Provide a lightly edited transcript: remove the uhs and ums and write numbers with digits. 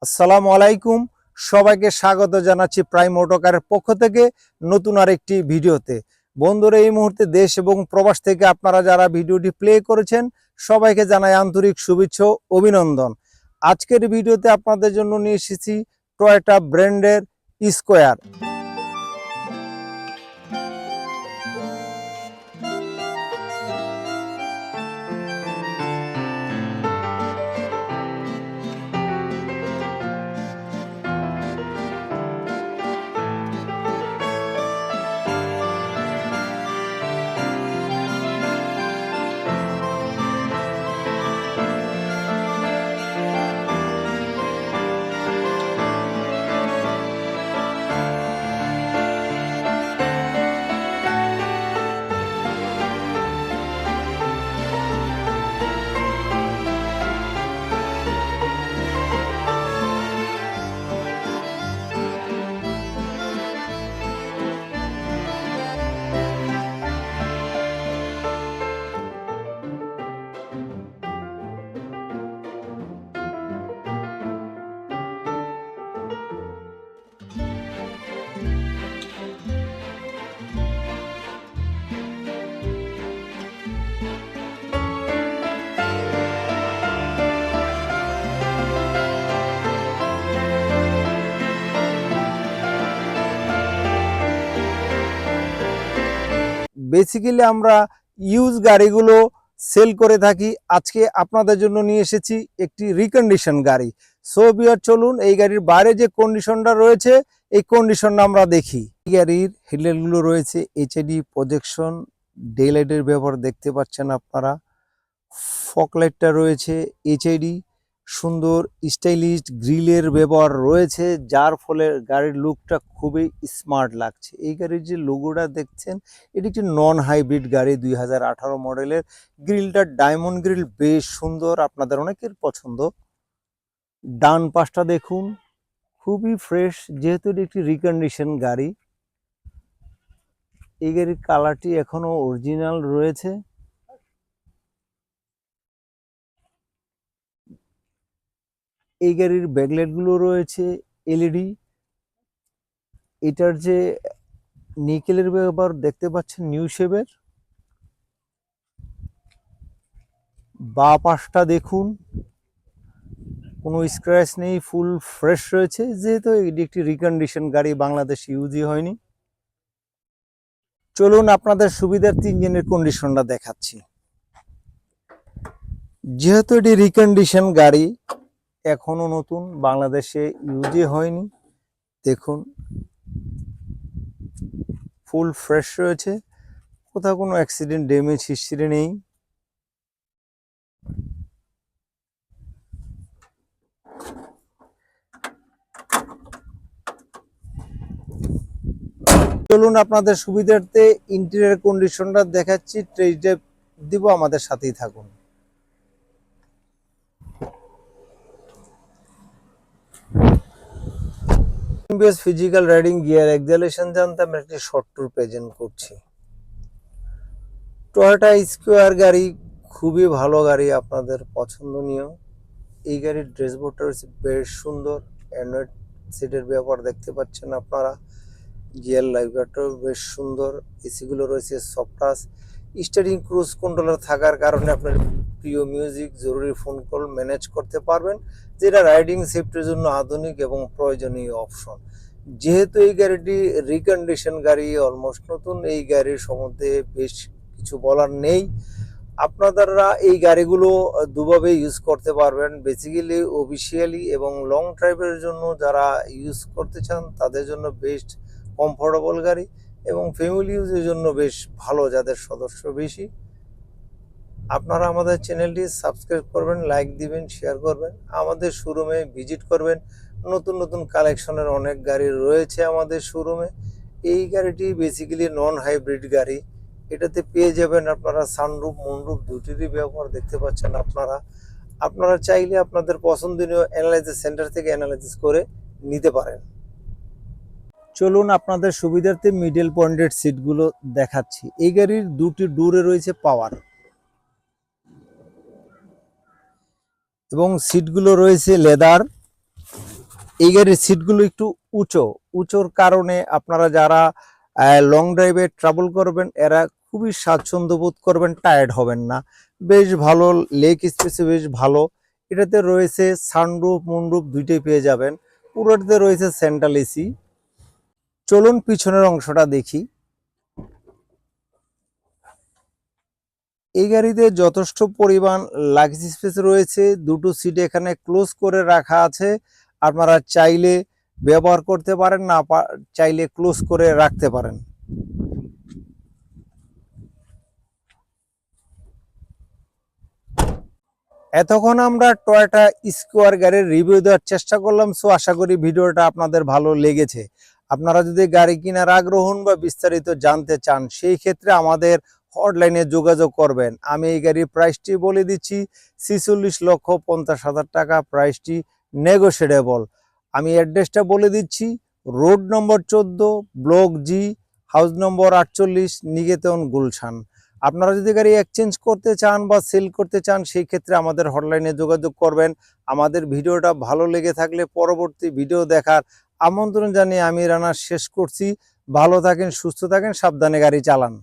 আসসালামু আলাইকুম। সবাইকে স্বাগত জানাচ্ছি প্রাইম অটোকারের পক্ষ থেকে নতুন আরেকটি ভিডিওতে। বন্ধুরা, এই মুহূর্তে দেশ এবং প্রবাস থেকে আপনারা যারা ভিডিওটি প্লে করেছেন সবাইকে জানাই আন্তরিক শুভেচ্ছা ও অভিনন্দন। আজকের ভিডিওতে আপনাদের জন্য নিয়ে এসেছি টয়োটা ব্র্যান্ডের স্কোয়ার। বেসিক্যালি আমরা ইউজ গাড়িগুলো সেল করে থাকি। আজকে আপনাদের জন্য নিয়ে এসেছি একটি রিকন্ডিশন গাড়ি। সো ভিউয়ার, চলুন এই গাড়ির বাইরে যে কন্ডিশনটা রয়েছে এই কন্ডিশনটা আমরা দেখি। এই গাড়ির হেডলাইটগুলো রয়েছে এইচআইডি প্রজেকশন, ডে লাইটের ব্যবহার দেখতে পাচ্ছেন আপনারা। ফগ লাইটটা রয়েছে এইচআইডি, সুন্দর স্টাইলিশ গ্রিলের ব্যবহার রয়েছে, যার ফলে গাড়ির লুকটা খুবই স্মার্ট লাগছে। এই গাড়ির যে লোগোটা দেখছেন এটি একটি নন হাইব্রিড গাড়ি, 2018 মডেলের। গ্রিলটা ডায়মন্ড গ্রিল, বেশ সুন্দর, আপনাদের অনেকের পছন্দ। ডান পাশটা দেখুন, খুবই ফ্রেশ, যেহেতু এটি একটি রিকন্ডিশন গাড়ি। এই গাড়ির কালারটি এখনো অরিজিনাল রয়েছে। এই গাড়ির ব্যাকলাইটগুলো রয়েছে এলইডি। এটার যে নিকেলের ব্যবহার দেখতে পাচ্ছেন নিউ শেপের। বা পাশটা দেখুন, কোনো স্ক্র্যাচ নেই, ফুল ফ্রেশ রয়েছে, যেহেতু এটি একটি রিকন্ডিশন গাড়ি, বাংলাদেশ ইউজই হয়নি। চলুন আপনাদের সুবিধার্থে ইঞ্জিনের কন্ডিশনটা দেখাচ্ছি। যেহেতু এটি রিকন্ডিশন গাড়ি, এখনো নতুন, বাংলাদেশে ইউজই হয়নি, দেখুন ফুল ফ্রেশ রয়েছে, কোথাও কোনো অ্যাক্সিডেন্ট ড্যামেজ হিস্ট্রি নেই। চলুন আপনাদের সুবিধার্থে ইন্টেরিয়র কন্ডিশনটা দেখাচ্ছি, টেস্ট ড্রাইভ দিব, আমাদের সাথেই থাকুন। ফিজিক্যাল রাইডিং গিয়ার এক্সালেশন জানতে আমরা একটি শর্ট ট্যুর প্রেজেন্ট করছি। টয়োটা স্কোয়ার গাড়ি খুবই ভালো গাড়ি, আপনাদের পছন্দনীয়। এই গাড়ির ড্যাশবোর্ডটা রয়েছে বেশ সুন্দর, অ্যান্ড্রয়েড সিটের ব্যবহার দেখতে পাচ্ছেন আপনারা। গিয়ার লাইভারটাও বেশ সুন্দর, এসিগুলো রয়েছে soft touch. Steering cruise controller থাকার কারণে আপনার প্রিয় মিউজিক, জরুরি ফোন কল ম্যানেজ করতে পারবেন, যেটা রাইডিং সেফটির জন্য আধুনিক এবং প্রয়োজনীয় অপশন। যেহেতু এই গাড়িটি রিকন্ডিশন গাড়ি, অলমোস্ট নতুন, এই গাড়ির সম্বন্ধে বেশ কিছু বলার নেই। আপনারা এই গাড়িগুলো দুভাবে ইউজ করতে পারবেন, বেসিক্যালি অফিসিয়ালি এবং লং ড্রাইভের জন্য যারা ইউজ করতে চান তাদের জন্য বেস্ট কমফোর্টেবল গাড়ি, এবং ফ্যামিলি ইউজের জন্য বেশ ভালো, যাদের সদস্য বেশি। আপনারা আমাদের চ্যানেলটি সাবস্ক্রাইব করবেন, লাইক দিবেন, শেয়ার করবেন, আমাদের শোরুমে ভিজিট করবেন। নতুন নতুন কালেকশনের অনেক গাড়ি রয়েছে আমাদের শোরুমে। এই গাড়িটি বেসিক্যালি নন হাইব্রিড গাড়ি, এটাতে পেয়ে যাবেন আপনারা সানরুফ মুনরুফ দুটিরই ব্যবহার দেখতে পাচ্ছেন আপনারা চাইলে আপনাদের পছন্দনীয় অ্যানালাইসিস সেন্টার থেকে অ্যানালাইসিস করে নিতে পারেন। চলুন আপনাদের সুবিধার্থে মিডল পয়েন্টেড সিটগুলো দেখাচ্ছি। এই গাড়ির দুটি ডোরে রয়েছে পাওয়ার, এবং সিটগুলো রয়েছে লেদার। এই গাড়ির সিটগুলো একটু উঁচুর কারণে আপনারা যারা লং ড্রাইভে ট্রাভেল করবেন এরা খুবই স্বাচ্ছন্দ্য বোধ করবেন, টায়ার্ড হবেন না। বেশ ভালো, লেগ স্পেসে বেশ ভালো। এটাতে রয়েছে সানরুফ মুনরুফ দুইটাই পেয়ে যাবেন। পুরোটাতে রয়েছে সেন্ট্রাল এসি। চলুন পিছনের অংশটা দেখি। এই গাড়িতে যথেষ্ট পরিমাণ লাগেজ স্পেস রয়েছে। দুটো সিট এখানে ক্লোজ করে রাখা আছে, আপনারা চাইলে ব্যবহার করতে পারেন, না চাইলে ক্লোজ করে রাখতে পারেন। এতক্ষণ আমরা টয়োটা স্কোয়ার গাড়ির রিভিউ দেওয়ার চেষ্টা করলাম। সো আশা করি ভিডিওটা আপনাদের ভালো লেগেছে। আপনারা যদি গাড়ি কেনার আগ্রহ হন বা বিস্তারিত জানতে চান, সেই ক্ষেত্রে আমাদের হটলাইনে যোগাযোগ করবেন। আমি এই গাড়ির প্রাইসটি বলে দিচ্ছি, 46,50,000 টাকা। প্রাইসটি নেগোশিয়েবল। আমি অ্যাড্রেসটা বলে দিচ্ছি, রোড নম্বর 14, ব্লক জি, হাউস নম্বর 48, নিকেতন, গুলশান। আপনারা যদি গাড়ি এক্সচেঞ্জ করতে চান বা সেল করতে চান, সেই ক্ষেত্রে আমাদের হটলাইনে যোগাযোগ করবেন। আমাদের ভিডিওটা ভালো লেগে থাকলে পরবর্তী ভিডিও দেখার আমন্ত্রণ জানিয়ে আমি রানা শেষ করছি। ভালো থাকেন, সুস্থ থাকেন, সাবধানে গাড়ি চালান।